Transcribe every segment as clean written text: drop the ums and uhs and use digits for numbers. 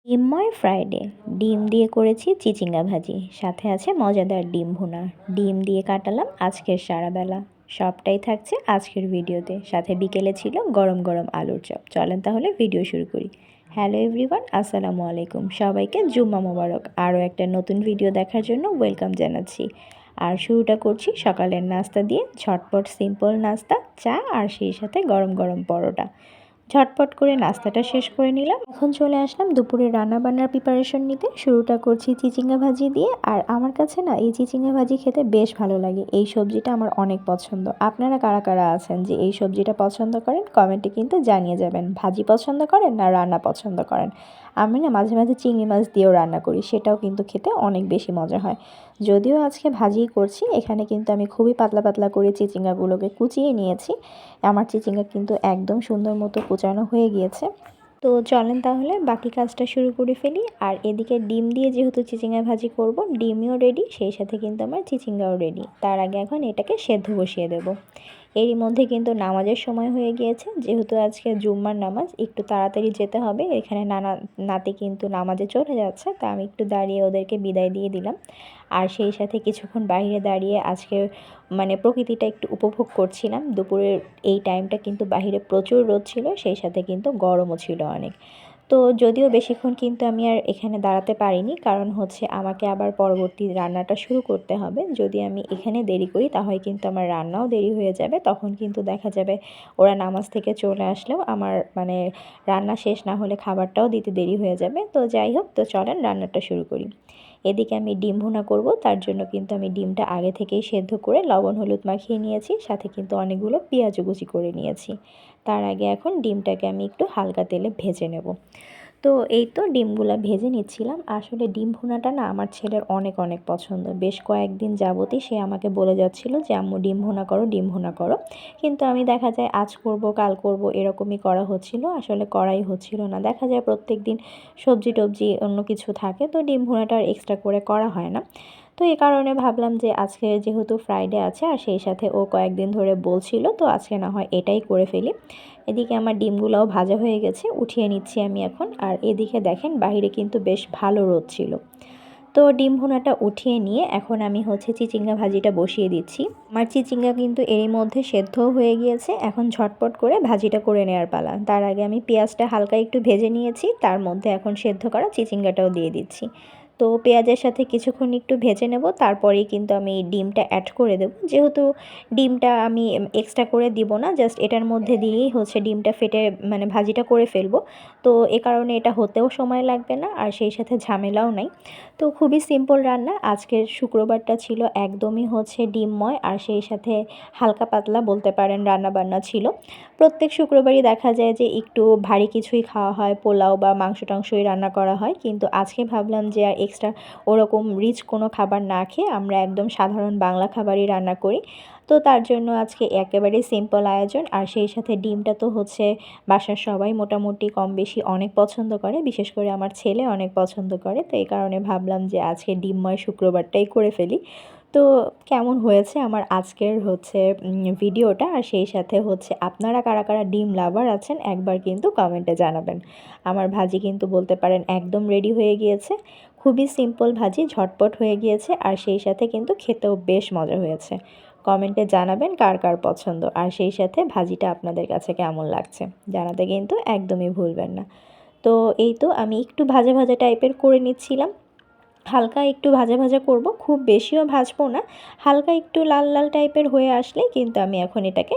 ডিমময় Friday ডিম দিয়ে করেছি চিচিঙ্গা ভাজি, সাথে আছে মজাদার ডিম ভুনা। ডিম দিয়ে কাটালাম আজকের সারাবেলা। সবটাই থাকছে আজকের ভিডিওতে, সাথে বিকেলে ছিল গরম গরম আলুর চপ। চলেন তাহলে ভিডিও শুরু করি। হ্যালো এভরিওয়ান, আসসালামু আলাইকুম। সবাইকে জুম্মা মোবারক। আরও একটা নতুন ভিডিও দেখার জন্য ওয়েলকাম জানাচ্ছি। আর শুরুটা করছি সকালের নাস্তা দিয়ে। ঝটপট সিম্পল নাস্তা, চা আর সেই সাথে গরম গরম পরোটা। ঝটপট করে নাস্তাটা শেষ করে নিলাম। এখন চলে আসলাম দুপুরে রান্নাবান্নার প্রিপারেশন নিতে। শুরুটা করছি চিচিঙ্গা ভাজি দিয়ে। আর আমার কাছে না এই চিচিঙ্গা ভাজি খেতে বেশ ভালো লাগে। এই সবজিটা আমার অনেক পছন্দ। আপনারা কারা কারা আছেন যে এই সবজিটা পছন্দ করেন, কমেন্টে কিন্তু জানিয়ে যাবেন। ভাজি পছন্দ করেন না রান্না পছন্দ করেন? আমি না মাঝে মাঝে চিংড়ি মাছ দিয়েও রান্না করি, সেটাও কিন্তু খেতে অনেক বেশি মজা হয়। যদিও আজকে ভাজিই করছি, এখানে কিন্তু আমি খুবই পাতলা পাতলা করে চিচিঙ্গাগুলোকে কুচিয়ে নিয়েছি। আমার চিচিঙ্গা কিন্তু একদম সুন্দর মতো কুচানো হয়ে গিয়েছে। তো চলেন তাহলে বাকি কাজটা শুরু করে ফেলি। আর এদিকে ডিম দিয়ে যেহেতু চিচিঙ্গা ভাজি করব, ডিমও রেডি, সেই সাথে কিন্তু আমার চিচিঙ্গাও রেডি। তার আগে এখন এটাকে সেদ্ধ বসিয়ে দেব। এরই মধ্যে কিন্তু নামাজের সময় হয়ে গিয়েছে। যেহেতু আজকে জুম্মার নামাজ, একটু তাড়াতাড়ি যেতে হবে। এখানে নাতি কিন্তু নামাজে চলে যাচ্ছে, তা আমি একটু দাঁড়িয়ে ওদেরকে বিদায় দিয়ে দিলাম। আর সেই সাথে কিছুক্ষণ বাইরে দাঁড়িয়ে আজকে প্রকৃতিটা একটু উপভোগ করছিলাম। দুপুরের এই টাইমটা কিন্তু বাইরে প্রচুর রোদ ছিল, সেই সাথে কিন্তু গরমও ছিল অনেক। তো যদিও বেশিক্ষণ কিন্তু আমি আর এখানে দাঁড়াতে পারিনি, কারণ হচ্ছে আমাকে আবার পরবর্তী রান্নাটা শুরু করতে হবে। যদি আমি এখানে দেরি করি তাহলে কিন্তু আমার রান্নাও দেরি হয়ে যাবে। তখন কিন্তু দেখা যাবে ওরা নামাজ থেকে চলে আসলেও আমার রান্না শেষ না হলে খাবারটাও দিতে দেরি হয়ে যাবে। তো যাই হোক, তো চলেন রান্নাটা শুরু করি। এদিকে আমি ডিম ভুনা করব, তার জন্য কিন্তু আমি ডিমটা আগে থেকেই সেদ্ধ করে লবণ হলুদ মাখিয়ে নিয়েছি, সাথে কিন্তু অনেকগুলো পেঁয়াজও কুচি করে নিয়েছি। তার আগে এখন ডিমটাকে আমি একটু হালকা তেলে ভেজে নেব। তো এই তো ডিমগুলা ভেজে নিচ্ছিলাম। আসলে ডিম ভুনাটা না আমার ছেলের অনেক অনেক পছন্দ। বেশ কয়েকদিন যাবতই সে আমাকে বলে যাচ্ছিল যে আম্মু ডিম ভুনা করো, ডিম ভুনা করো। কিন্তু আমি দেখা যায় আজ করব কাল করব এরকমই করা হচ্ছিল, আসলে করাই হচ্ছিল না। দেখা যায় প্রত্যেক দিন সবজি টবজি অন্য কিছু থাকে, তো ডিম ভুনাটা আর এক্সট্রা করে করা হয় না। তো এই কারণে ভাবলাম যে আজকে যেহেতু ফ্রাইডে আছে আর সেই সাথে ও কয়েকদিন ধরে বলছিল, তো আজকে না হয় এটাই করে ফেলি। এদিকে আমার ডিমগুলোও ভাজা হয়ে গেছে, উঠিয়ে নিচ্ছি আমি এখন। আর এদিকে দেখেন বাইরে কিন্তু বেশ ভালো রোদ ছিল। তো ডিম ভুনাটা উঠিয়ে নিয়ে এখন আমি চিচিঙ্গা ভাজিটা বসিয়ে দিচ্ছি। আমার চিচিঙ্গা কিন্তু এরই মধ্যে সেদ্ধও হয়ে গিয়েছে। এখন ঝটপট করে ভাজিটা করে নেওয়ার পালা। তার আগে আমি পেঁয়াজটা হালকা একটু ভেজে নিয়েছি, তার মধ্যে এখন সেদ্ধ করা চিচিঙ্গাটাও দিয়ে দিচ্ছি। তো পেঁয়াজের সাথে কিছুক্ষণ একটু ভেজে নেব, তারপরেই কিন্তু আমি ডিমটা অ্যাড করে দেব। যেহেতু ডিমটা আমি এক্সট্রা করে দিব না, জাস্ট এটার মধ্যে দিয়েই ডিমটা ফেটে ভাজিটা করে ফেলবো। তো এ কারণে এটা হতেও সময় লাগবে না, আর সেই সাথে ঝামেলাও নাই। তো খুবই সিম্পল রান্না। আজকের শুক্রবারটা ছিল একদমই ডিমময়, আর সেই সাথে হালকা পাতলা বলতে পারেন রান্নাবান্না ছিল। প্রত্যেক শুক্রবারই দেখা যায় যে একটু ভারী কিছুই খাওয়া হয়, পোলাও বা মাংস টাংসই রান্না করা হয়। কিন্তু আজকে ভাবলাম যে আর এক্সট্রা ওরকম রিচ কোনো খাবার না খেয়ে আমরা একদম সাধারণ বাংলা খাবারই রান্না করি। তো তার জন্য আজকে একেবারে সিম্পল আয়োজন। আর সেই সাথে ডিমটা তো বাসার সবাই মোটামুটি কম বেশি অনেক পছন্দ করে, বিশেষ করে আমার ছেলে অনেক পছন্দ করে। তো এই কারণে ভাবলাম যে আজকে ডিমময় শুক্রবারটাই করে ফেলি। তো কেমন হয়েছে আমার আজকের ভিডিওটা, আর সেই সাথে আপনারা কারা কারা ডিম লাভার আছেন একবার কিন্তু কমেন্টে জানাবেন। আমার ভাজি কিন্তু বলতে পারেন একদম রেডি হয়ে গিয়েছে। খুবই সিম্পল ভাজি, ঝটপট হয়ে গিয়েছে, আর সেই সাথে কিন্তু খেতেও বেশ মজা হয়েছে। কমেন্টে জানাবেন কার কার পছন্দ, আর সেই সাথে ভাজিটা আপনাদের কাছে কেমন লাগছে জানাতে কিন্তু একদমই ভুলবেন না। তো এই তো আমি একটু ভাজা ভাজা টাইপের করে নিচ্ছিলাম। হালকা একটু ভাজা ভাজা করব, খুব বেশিও ভাজবো না। হালকা একটু লাল লাল টাইপের হয়ে আসলেই কিন্তু আমি এখন এটাকে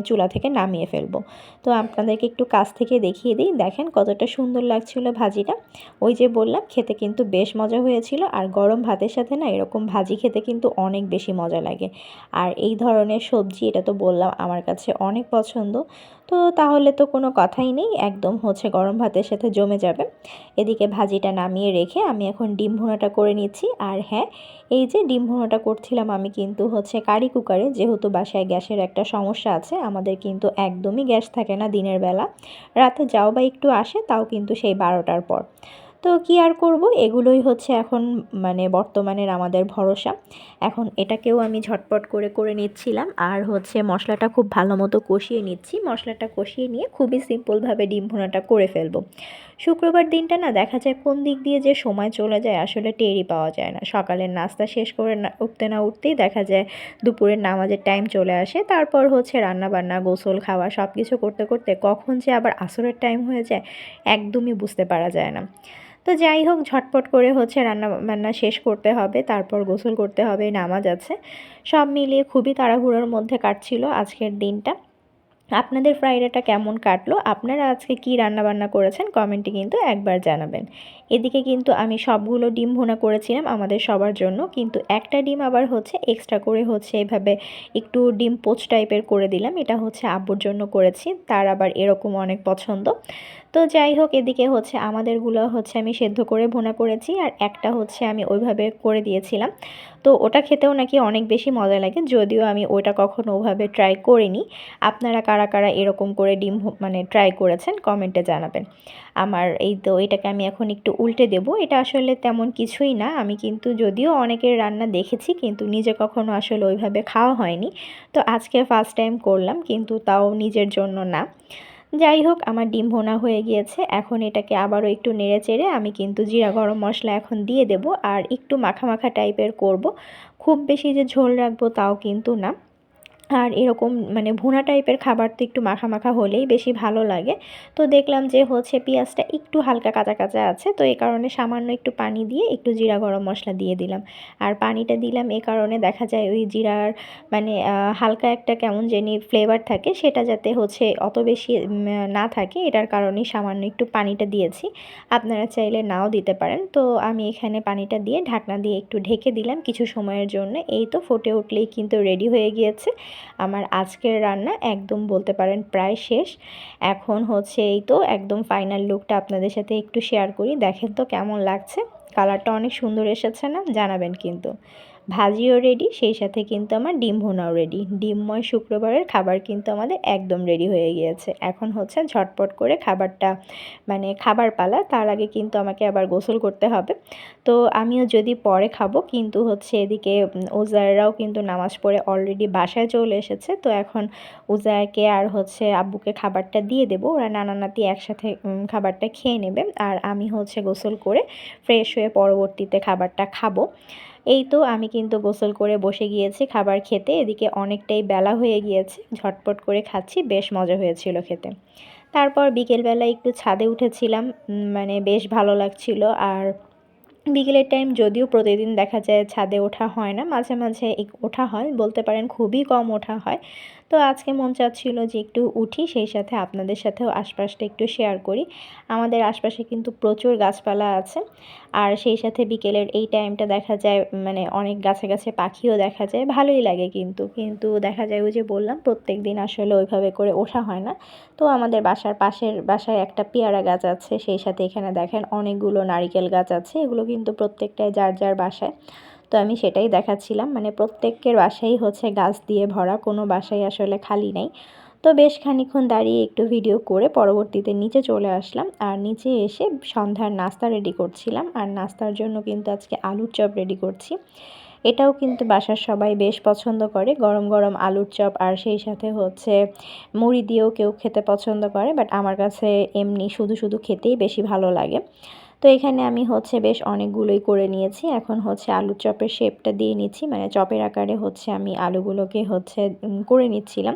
চুলা থেকে নামিয়ে ফেলবো। তো আপনাদেরকে একটু কাছ থেকে দেখিয়ে দিই, দেখেন কতটা সুন্দর লাগছিল ভাজিটা। ওই যে বললাম খেতে কিন্তু বেশ মজা হয়েছিল। আর গরম ভাতের সাথে না এরকম ভাজি খেতে কিন্তু অনেক বেশি মজা লাগে। আর এই ধরনের সবজি, এটা তো বললাম আমার কাছে অনেক পছন্দ। তো তাহলে তো কোনো কথাই নেই, একদম গরম ভাতের সাথে জমে যাবে। এদিকে ভাজিটা নামিয়ে রেখে আমি এখন ডিম ভুনাটা করে নিচ্ছি। আর হ্যাঁ, এই যে ডিম ভুনাটা করছিলাম আমি কিন্তু কারি কুকারে, যেহেতু বাসায় গ্যাসের একটা সমস্যা আছে। আমাদের কিন্তু একদমই গ্যাস থাকে না দিনের বেলা, রাতে যাও বা একটু আসে তাও কিন্তু সেই 12টার পর। তো কি আর করব, এগুলোই এখন বর্তমানের আমাদের ভরসা। এখন এটাকেও আমি ঝটপট করে করে নিচ্ছিলাম। আর মশলাটা খুব ভালো মতো কষিয়ে নিচ্ছি। মশলাটা কষিয়ে নিয়ে খুবই সিম্পলভাবে ডিম ভুনাটা করে ফেলবো। শুক্রবার দিনটা না দেখা যায় কোন দিক দিয়ে যে সময় চলে যায় আসলে টেরই পাওয়া যায় না। সকালের নাস্তা শেষ করে না উঠতেই দেখা যায় দুপুরের নামাজের টাইম চলে আসে। তারপর হচ্ছে রান্নাবান্না, গোসল, খাওয়া সব কিছু করতে করতে কখন যে আবার আসরের টাইম হয়ে যায় একদমই বুঝতে পারা যায় না। তো যাই হোক, ঝটপট করে হচ্ছে রান্না বান্না শেষ করতে হবে, তারপর গোসল করতে হবে, নামাজ আছে। সব মিলিয়ে খুবই তাড়াহুড়োর মধ্যে কাটছিল আজকের দিনটা। আপনাদের ফ্রাইডেটা কেমন কাটলো? আপনারা আজকে কী রান্নাবান্না করেছেন কমেন্টে কিন্তু একবার জানাবেন। এদিকে কিন্তু আমি সবগুলো ডিম ভুনা করেছিলাম আমাদের সবার জন্য, কিন্তু একটা ডিম আবার হচ্ছে এক্সট্রা করে হচ্ছে এভাবে একটু ডিম পোচ টাইপের করে দিলাম। এটা হচ্ছে আব্বুর জন্য করেছি, তার আবার এরকম অনেক পছন্দ। তো যাই হোক, এদিকে হচ্ছে আমাদেরগুলো হচ্ছে আমি সেদ্ধ করে ভুনা করেছি, আর একটা হচ্ছে আমি ওইভাবে করে দিয়েছিলাম। তো ওটা খেতেও নাকি অনেক বেশি মজা লাগে, যদিও আমি ওটা কখনো ওভাবে ট্রাই করিনি। আপনারা কারা কারা এরকম করে ডিম মানে ট্রাই করেছেন কমেন্টে জানাবেন। আমার এই তো এটাকে আমি এখন একটু উল্টে দেব। এটা আসলে তেমন কিছুই না, আমি কিন্তু যদিও অনেকের রান্না দেখেছি কিন্তু নিজে কখনো আসলে ওইভাবে খাওয়া হয়নি। তো আজকে ফার্স্ট টাইম করলাম, কিন্তু তাও নিজের জন্য না। যাই হোক, আমার ডিম ভোনা হয়ে গিয়েছে। এখন এটাকে আবারও একটু নেড়ে চেড়ে আমি কিন্তু জিরা গরম মশলা এখন দিয়ে দেব, আর একটু মাখা মাখা টাইপের করব। খুব বেশি যে ঝোল রাখবো তাও কিন্তু না। আর এরকম মানে ভুনা টাইপের খাবার তো একটু মাখা মাখা হলেই বেশি ভালো লাগে। তো দেখলাম যে হচ্ছে পেঁয়াজটা একটু হালকা কাঁচা কাঁচা আছে, তো এই কারণে সামান্য একটু পানি দিয়ে একটু জিরা গরম মশলা দিয়ে দিলাম। আর পানিটা দিলাম এ কারণে, দেখা যায় ওই জিরার মানে হালকা একটা কেমন জানি ফ্লেভার থাকে, সেটা যাতে হচ্ছে অত বেশি না থাকে, এটার কারণেই সামান্য একটু পানিটা দিয়েছি। আপনারা চাইলে নাও দিতে পারেন। তো আমি এখানে পানিটা দিয়ে ঢাকনা দিয়ে একটু ঢেকে দিলাম কিছু সময়ের জন্য। এই তো ফুটে উঠলেই কিন্তু রেডি হয়ে গিয়েছে আমার আজকের রান্না। একদম বলতে পারেন প্রায় শেষ। এখন হচ্ছে এই তো একদম ফাইনাল লুকটা আপনাদের সাথে একটু শেয়ার করি। দেখেন তো কেমন লাগছে, কালারটা অনেক সুন্দর এসেছে না? জানাবেন কিন্তু। ভাজিও রেডি, সেই সাথে কিন্তু আমার ডিম ভুনাও রেডি। ডিমময় শুক্রবারের খাবার কিন্তু আমাদের একদম রেডি হয়ে গিয়েছে। এখন হচ্ছে ঝটপট করে খাবারটা মানে খাবার পালা, তার আগে কিন্তু আমাকে আবার গোসল করতে হবে। তো আমিও যদি পরে খাবো, কিন্তু হচ্ছে এদিকে উজায়রাও কিন্তু নামাজ পড়ে অলরেডি বাসায় চলে এসেছে। তো এখন উজায়কে আর হচ্ছে আব্বুকে খাবারটা দিয়ে দেবো, ওরা নানা নাতি একসাথে খাবারটা খেয়ে নেবে, আর আমি হচ্ছে গোসল করে ফ্রেশ হয়ে পরবর্তীতে খাবারটা খাবো। এই তো আমি কিন্তু গোসল করে বসে গিয়েছি খাবার খেতে। এদিকে অনেকটাই বেলা হয়ে গিয়েছে, ঝটপট করে খাচ্ছি, বেশ মজা হয়েছিল খেতে। তারপর বিকেলবেলা একটু ছাদে উঠেছিলাম, মানে বেশ ভালো লাগছিল। আর বিকেলের টাইম যদিও প্রতিদিন দেখা যায় ছাদে ওঠা হয় না, মাঝে মাঝে ওঠা হয়, বলতে পারেন খুবই কম ওঠা হয়। তো আজকে মন চাচ্ছিল যে একটু উঠি, সেই সাথে আপনাদের সাথেও আশপাশটা একটু শেয়ার করি। আমাদের আশপাশে কিন্তু প্রচুর গাছপালা আছে, আর সেই সাথে বিকেলের এই টাইমটা দেখা যায় মানে অনেক গাছে গাছে পাখিও দেখা যায়, ভালোই লাগে। কিন্তু কিন্তু দেখা যায় ওই যে বললাম প্রত্যেক দিন আসলে ওইভাবে করে ওঠা হয় না। তো আমাদের বাসার পাশের বাসায় একটা পেয়ারা গাছ আছে, সেই সাথে এখানে দেখেন অনেকগুলো নারিকেল গাছ আছে, এগুলো কিন্তু প্রত্যেকটাই যার যার বাসায়। তো আমি সেটাই দেখাচ্ছিলাম, মানে প্রত্যেকের বাসাই হচ্ছে গাছ দিয়ে ভরা, কোনো বাসাই আসলে খালি নেই। তো বেশ খানিকক্ষণ দাঁড়িয়ে একটু ভিডিও করে পরবর্তীতে নিচে চলে আসলাম, আর নিচে এসে সন্ধ্যার নাস্তা রেডি করছিলাম। আর নাস্তার জন্য কিন্তু আজকে আলুর চপ রেডি করছি। এটাও কিন্তু বাসার সবাই বেশ পছন্দ করে, গরম গরম আলুর চপ, আর সেই সাথে হচ্ছে মুড়ি দিয়েও কেউ খেতে পছন্দ করে, বাট আমার কাছে এমনি শুধু শুধু খেতেই বেশি ভালো লাগে। তো এখানে আমি হচ্ছে বেশ অনেকগুলোই করে নিয়েছি। এখন হচ্ছে আলুর চপের শেপটা দিয়ে নিচ্ছি, মানে চপের আকারে হচ্ছে আমি আলুগুলোকে হচ্ছে করে নিচ্ছিলাম।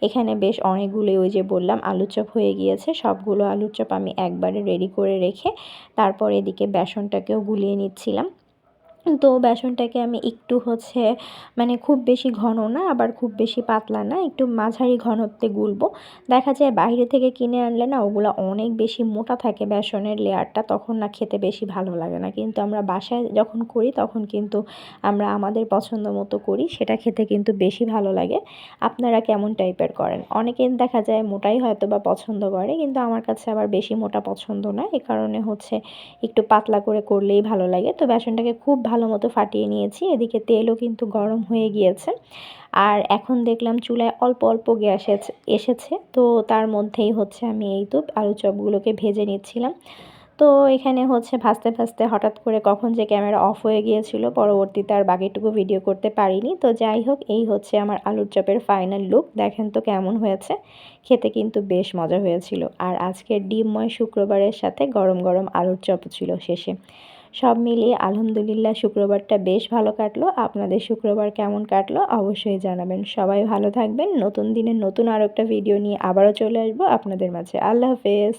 এখানে বেশ অনেকগুলোই ওই যে বললাম আলুর চপ হয়ে গিয়েছে। সবগুলো আলুর চপ আমি একবারে রেডি করে রেখে তারপর এদিকে বেসনটাকেও গুলিয়ে নিচ্ছিলাম। তো বেসনটাকে আমি একটু হচ্ছে মানে খুব বেশি ঘন না, আবার খুব বেশি পাতলা না, একটু মাঝারি ঘনত্বে গুলবো। দেখা যায় বাইরে থেকে কিনে আনলে না ওগুলো অনেক বেশি মোটা থাকে বেসনের লেয়ারটা, তখন না খেতে বেশি ভালো লাগে না। কিন্তু আমরা বাসায় যখন করি তখন কিন্তু আমরা আমাদের পছন্দ মতো করি, সেটা খেতে কিন্তু বেশি ভালো লাগে। আপনারা কেমন টাইপের করেন? অনেকে দেখা যায় মোটাই হয়তো বা পছন্দ করে, কিন্তু আমার কাছে আবার বেশি মোটা পছন্দ না, এ কারণে হচ্ছে একটু পাতলা করে করলেই ভালো লাগে। তো বেসনটাকে খুব ভালো মতো ফাটিয়ে নিয়েছি, এদিকে তেলও কিন্তু গরম হয়ে গিয়েছে। আর এখন দেখলাম চুলায় অল্প অল্প গ্যাস এসেছে, তো তার মধ্যেই হচ্ছে আমি এই তো আলু চপগুলোকে ভেজে নিচ্ছিলাম। তো তো এখানে হচ্ছে ভাজতে ভাজতে হঠাৎ করে কখন যে ক্যামেরা অফ হয়ে গিয়েছিল, পরবর্তীতে আর বাকিটুকু ভিডিও করতে পারিনি। তো যাই হোক, এই হচ্ছে আমার আলুর চপের ফাইনাল লুক। দেখেন তো কেমন হয়েছে, খেতে কিন্তু বেশ মজা হয়েছিল। আর আজকের ডিমময় শুক্রবারের সাথে গরম গরম আলুর চপ ছিল শেষে। সব মিলিয়ে আলহামদুলিল্লাহ শুক্রবারটা বেশ ভালো কাটলো। আপনাদের শুক্রবার কেমন কাটলো অবশ্যই জানাবেন। সবাই ভালো থাকবেন। নতুন দিনে নতুন আরও একটা ভিডিও নিয়ে আবারও চলে আসবো আপনাদের মাঝে। আল্লাহ হাফেজ।